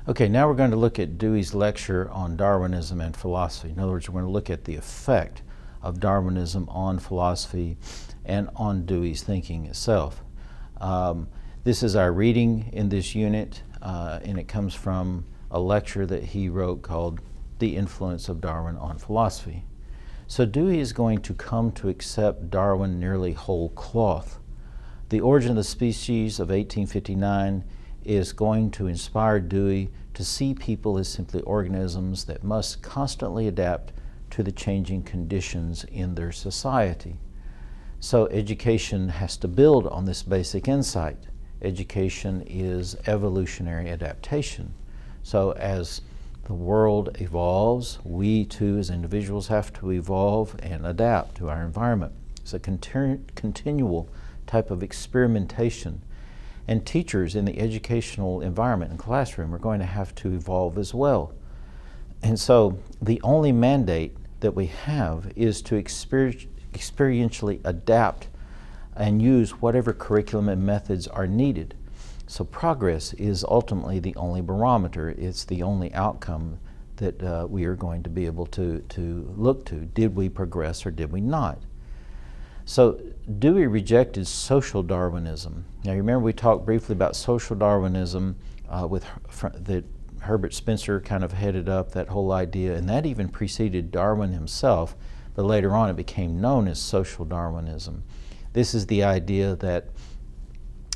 Okay, now we're going to look at Dewey's lecture on Darwinism and philosophy. In other words, we're going to look at the effect of Darwinism on philosophy and on Dewey's thinking itself. This is our reading in this unit, and it comes from a lecture that he wrote called The Influence of Darwin on Philosophy. So Dewey is going to come to accept Darwin nearly whole cloth. The Origin of the Species of 1859 is going to inspire Dewey to see people as simply organisms that must constantly adapt to the changing conditions in their society. So education has to build on this basic insight. Education is evolutionary adaptation. So as the world evolves, we too as individuals have to evolve and adapt to our environment. It's a continual type of experimentation. And teachers in the educational environment and classroom are going to have to evolve as well. And so the only mandate that we have is to experientially adapt and use whatever curriculum and methods are needed. So progress is ultimately the only barometer. It's the only outcome that we are going to be able to look to. Did we progress or did we not? So Dewey rejected social Darwinism. Now remember we talked briefly about social Darwinism that Herbert Spencer kind of headed up that whole idea, and that even preceded Darwin himself, but later on it became known as social Darwinism. This is the idea that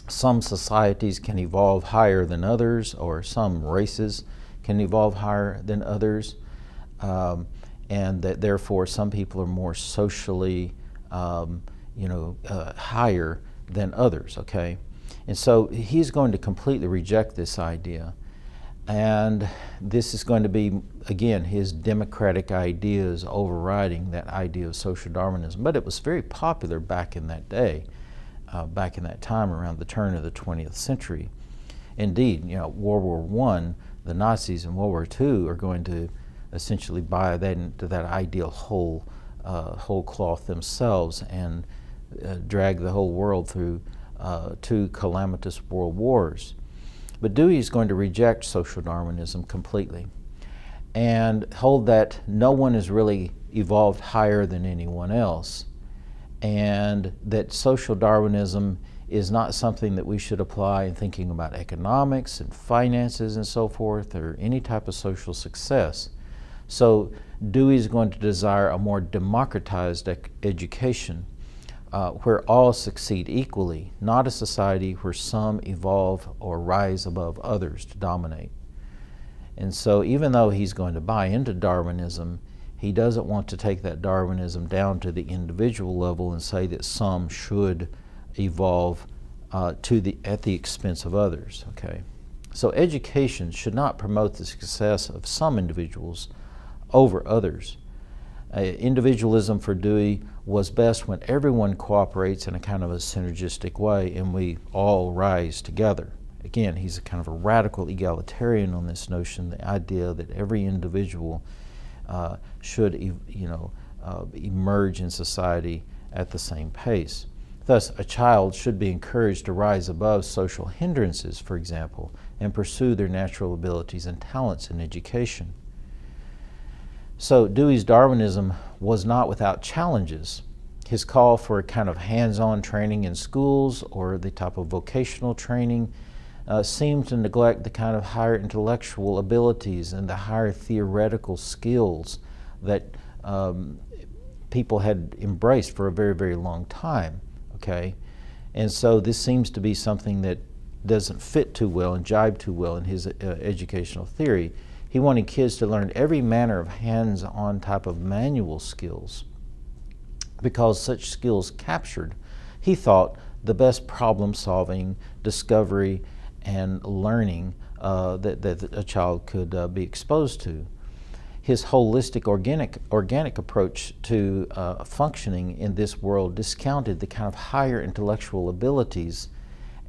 some societies can evolve higher than others, or some races can evolve higher than others, and that therefore some people are more socially higher than others, okay? And so he's going to completely reject this idea. And this is going to be, again, his democratic ideas overriding that idea of social Darwinism. But it was very popular back in that day, back in that time around the turn of the 20th century. Indeed, World War I, the Nazis, and World War II are going to essentially buy that into that ideal whole cloth themselves and drag the whole world through two calamitous world wars. But Dewey is going to reject social Darwinism completely and hold that no one has really evolved higher than anyone else, and that social Darwinism is not something that we should apply in thinking about economics and finances and so forth, or any type of social success. So Dewey is going to desire a more democratized education where all succeed equally, not a society where some evolve or rise above others to dominate. And so even though he's going to buy into Darwinism, he doesn't want to take that Darwinism down to the individual level and say that some should evolve at the expense of others, okay? So education should not promote the success of some individuals over others. Individualism for Dewey was best when everyone cooperates in a kind of a synergistic way and we all rise together. Again, he's a kind of a radical egalitarian on this notion, the idea that every individual should emerge in society at the same pace. Thus, a child should be encouraged to rise above social hindrances, for example, and pursue their natural abilities and talents in education. So Dewey's Darwinism was not without challenges. His call for a kind of hands-on training in schools or the type of vocational training seemed to neglect the kind of higher intellectual abilities and the higher theoretical skills that people had embraced for a very, very long time, okay? And so this seems to be something that doesn't fit too well and jibe too well in his educational theory. He wanted kids to learn every manner of hands-on type of manual skills because such skills captured, he thought, the best problem-solving, discovery, and learning that a child could be exposed to. His holistic organic approach to functioning in this world discounted the kind of higher intellectual abilities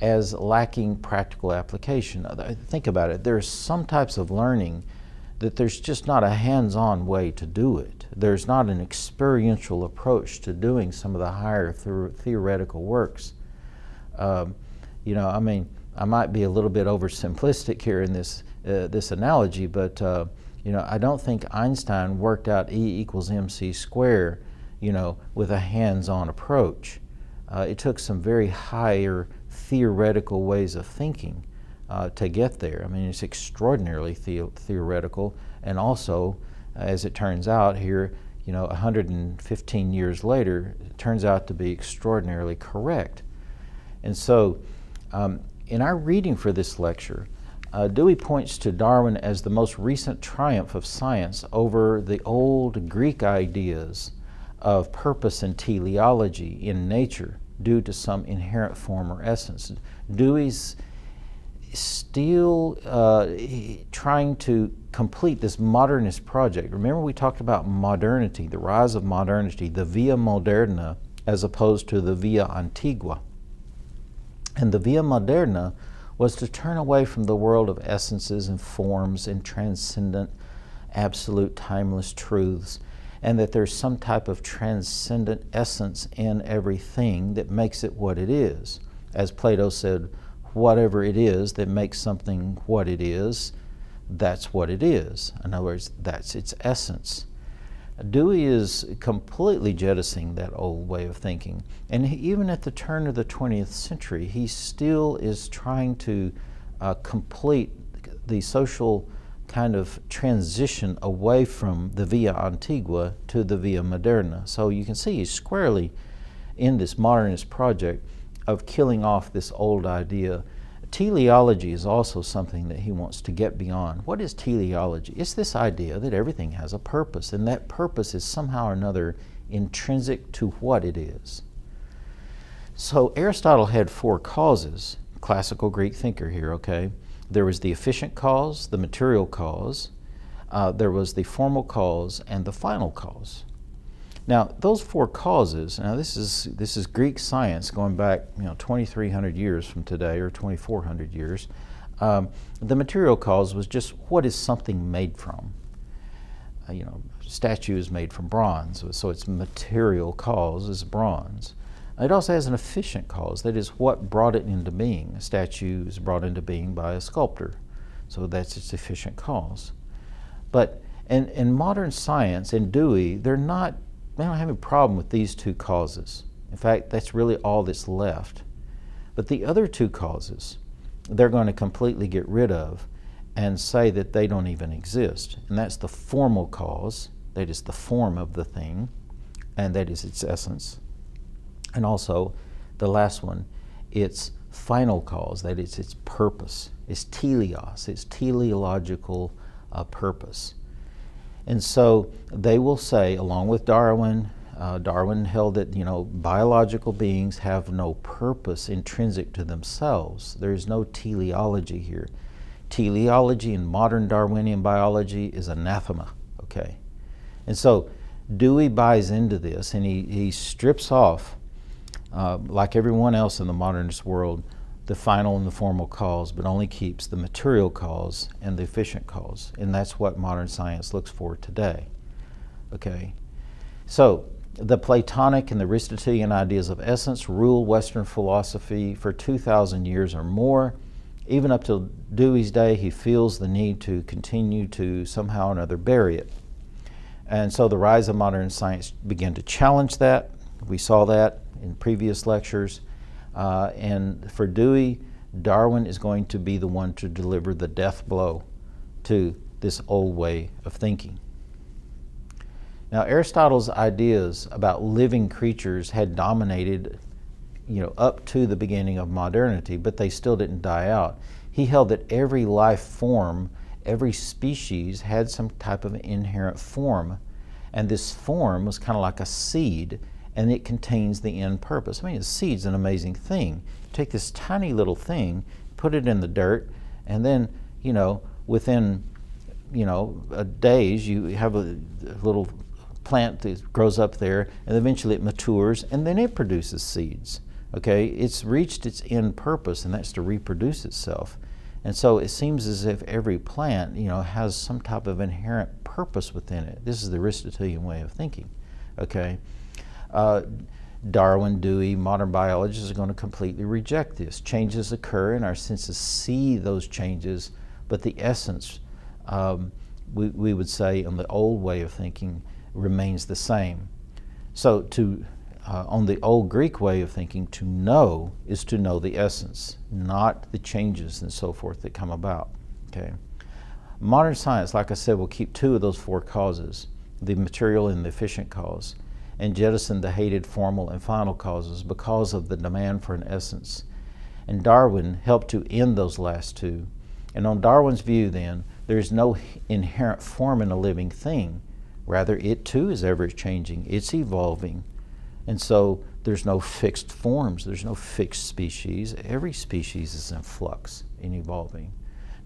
as lacking practical application. Think about it. There's some types of learning that there's just not a hands-on way to do it. There's not an experiential approach to doing some of the higher theoretical works. I might be a little bit oversimplistic here in this analogy, but I don't think Einstein worked out E equals mc squared, with a hands-on approach. It took some very higher theoretical ways of thinking to get there. I mean, it's extraordinarily theoretical, and also, as it turns out here, 115 years later, it turns out to be extraordinarily correct. And so, in our reading for this lecture, Dewey points to Darwin as the most recent triumph of science over the old Greek ideas of purpose and teleology in nature due to some inherent form or essence. Dewey's still trying to complete this modernist project. Remember, we talked about modernity, the rise of modernity, the via moderna as opposed to the via antigua. And the via moderna was to turn away from the world of essences and forms and transcendent, absolute, timeless truths, and that there's some type of transcendent essence in everything that makes it what it is. As Plato said, whatever it is that makes something what it is, that's what it is. In other words, that's its essence. Dewey is completely jettisoning that old way of thinking. And even at the turn of the 20th century, he still is trying to complete the social kind of transition away from the via antigua to the via moderna. So you can see he's squarely in this modernist project of killing off this old idea. Teleology is also something that he wants to get beyond. What is teleology? It's this idea that everything has a purpose, and that purpose is somehow or another intrinsic to what it is. So Aristotle had 4 causes, classical Greek thinker here, okay? There was the efficient cause, the material cause, there was the formal cause, and the final cause. Now, those 4 causes, now this is Greek science going back 2,300 years from today, or 2,400 years. The material cause was just what is something made from. Statue is made from bronze, so its material cause is bronze. It also has an efficient cause, that is what brought it into being. A statue is brought into being by a sculptor, so that's its efficient cause. But in modern science, in Dewey, they don't have a problem with these 2 causes. In fact, that's really all that's left. But the other 2 causes, they're going to completely get rid of and say that they don't even exist. And that's the formal cause, that is the form of the thing, and that is its essence. And also, the last one, its final cause, that is its purpose, its teleos, its teleological purpose. And so they will say, along with Darwin, Darwin held that biological beings have no purpose intrinsic to themselves. There is no teleology here. Teleology in modern Darwinian biology is anathema. Okay, and so Dewey buys into this, and he strips off, like everyone else in the modernist world, the final and the formal cause, but only keeps the material cause and the efficient cause. And that's what modern science looks for today. Okay? So, the Platonic and the Aristotelian ideas of essence rule Western philosophy for 2,000 years or more. Even up till Dewey's day, he feels the need to continue to somehow or another bury it. And so the rise of modern science began to challenge that. We saw that in previous lectures. And for Dewey, Darwin is going to be the one to deliver the death blow to this old way of thinking. Now, Aristotle's ideas about living creatures had dominated, up to the beginning of modernity, but they still didn't die out. He held that every life form, every species had some type of inherent form, and this form was kind of like a seed, and it contains the end purpose. I mean, a seed's an amazing thing. You take this tiny little thing, put it in the dirt, and then, within, days, you have a little plant that grows up there, and eventually it matures, and then it produces seeds. Okay, it's reached its end purpose, and that's to reproduce itself. And so it seems as if every plant, has some type of inherent purpose within it. This is the Aristotelian way of thinking. Okay. Darwin, Dewey, modern biologists are going to completely reject this. Changes occur and our senses see those changes, but the essence, we would say, in the old way of thinking, remains the same. So on the old Greek way of thinking, to know is to know the essence, not the changes and so forth that come about. Okay. Modern science, like I said, will keep two of those four causes, the material and the efficient cause, and jettison the hated formal and final causes because of the demand for an essence. And Darwin helped to end those last two. And on Darwin's view then, there is no inherent form in a living thing. Rather, it too is ever changing, it's evolving. And so there's no fixed forms, there's no fixed species. Every species is in flux, in evolving.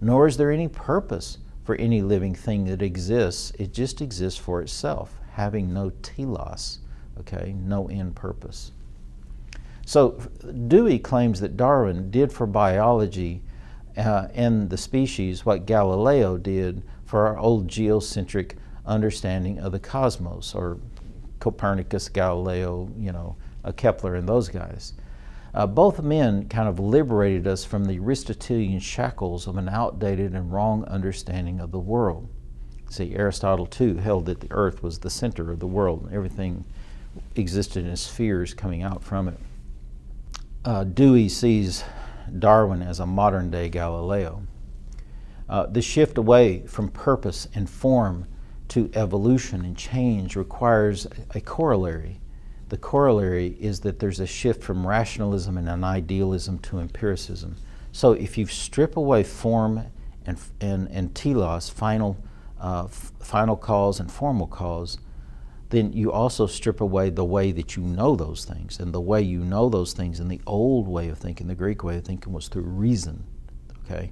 Nor is there any purpose for any living thing that exists. It just exists for itself, having no telos, okay, no end purpose. So Dewey claims that Darwin did for biology and the species what Galileo did for our old geocentric understanding of the cosmos, or Copernicus, Galileo, Kepler and those guys. Both men kind of liberated us from the Aristotelian shackles of an outdated and wrong understanding of the world. See, Aristotle too held that the earth was the center of the world and everything existed in spheres coming out from it. Dewey sees Darwin as a modern day Galileo. The shift away from purpose and form to evolution and change requires a corollary. The corollary is that there's a shift from rationalism and an idealism to empiricism. So if you strip away form and telos, final cause and formal cause, then you also strip away the way that you know those things. And the way you know those things in the old way of thinking, the Greek way of thinking, was through reason. Okay?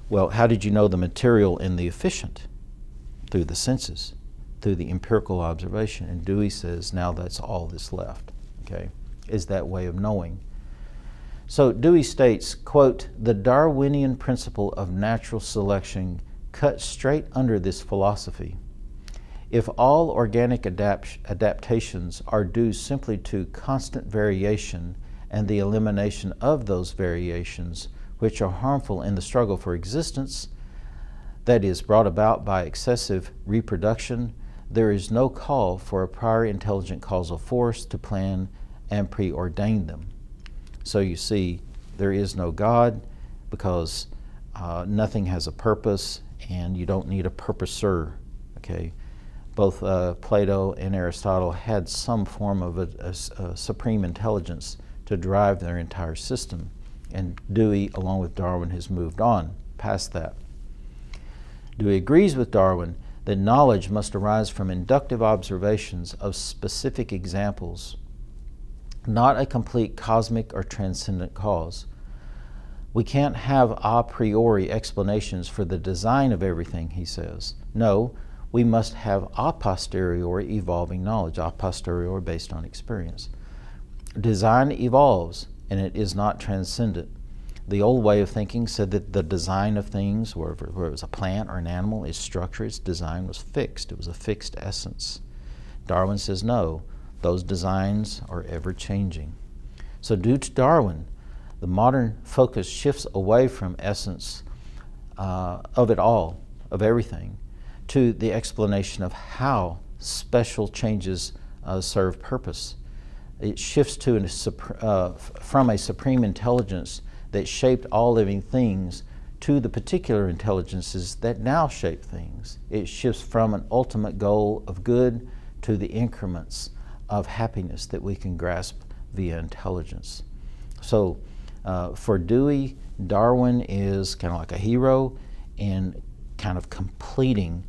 Well, how did you know the material and the efficient? Through the senses, through the empirical observation. And Dewey says now that's all that's left, okay, is that way of knowing. So Dewey states, quote, "The Darwinian principle of natural selection cuts straight under this philosophy. If all organic adaptations are due simply to constant variation and the elimination of those variations which are harmful in the struggle for existence, that is brought about by excessive reproduction, there is no call for a prior intelligent causal force to plan and preordain them." So you see, there is no God because nothing has a purpose and you don't need a purposer, okay? Both Plato and Aristotle had some form of a supreme intelligence to drive their entire system. And Dewey, along with Darwin, has moved on past that. Dewey agrees with Darwin that knowledge must arise from inductive observations of specific examples, not a complete cosmic or transcendent cause. We can't have a priori explanations for the design of everything, he says. No, we must have a posteriori evolving knowledge, a posteriori based on experience. Design evolves, and it is not transcendent. The old way of thinking said that the design of things, whether it was a plant or an animal, its structure, its design was fixed. It was a fixed essence. Darwin says no, those designs are ever changing. So due to Darwin, the modern focus shifts away from essence of it all, of everything, to the explanation of how special changes serve purpose. It shifts to from a supreme intelligence that shaped all living things to the particular intelligences that now shape things. It shifts from an ultimate goal of good to the increments of happiness that we can grasp via intelligence. So for Dewey, Darwin is kind of like a hero in kind of completing,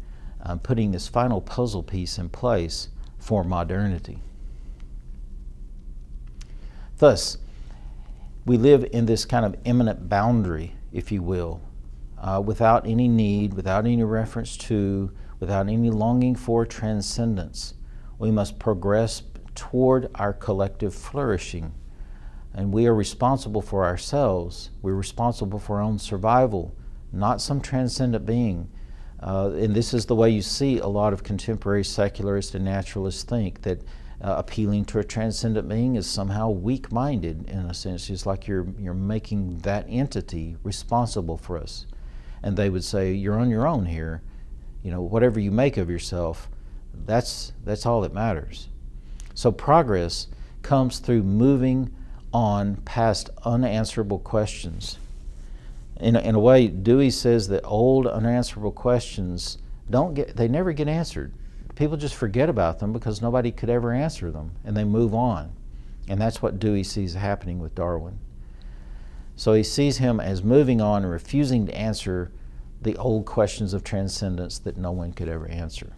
putting this final puzzle piece in place for modernity. Thus, we live in this kind of immanent boundary, if you will, without any need, without any reference to, without any longing for transcendence. We must progress toward our collective flourishing. And we are responsible for ourselves. We're responsible for our own survival, not some transcendent being. And this is the way you see a lot of contemporary secularists and naturalists think, that appealing to a transcendent being is somehow weak-minded in a sense. It's like you're making that entity responsible for us. And they would say, you're on your own here. You know, whatever you make of yourself, that's all that matters. So progress comes through moving on past unanswerable questions. In a way, Dewey says that old unanswerable questions they never get answered. People just forget about them because nobody could ever answer them, and they move on. And that's what Dewey sees happening with Darwin. So he sees him as moving on and refusing to answer the old questions of transcendence that no one could ever answer.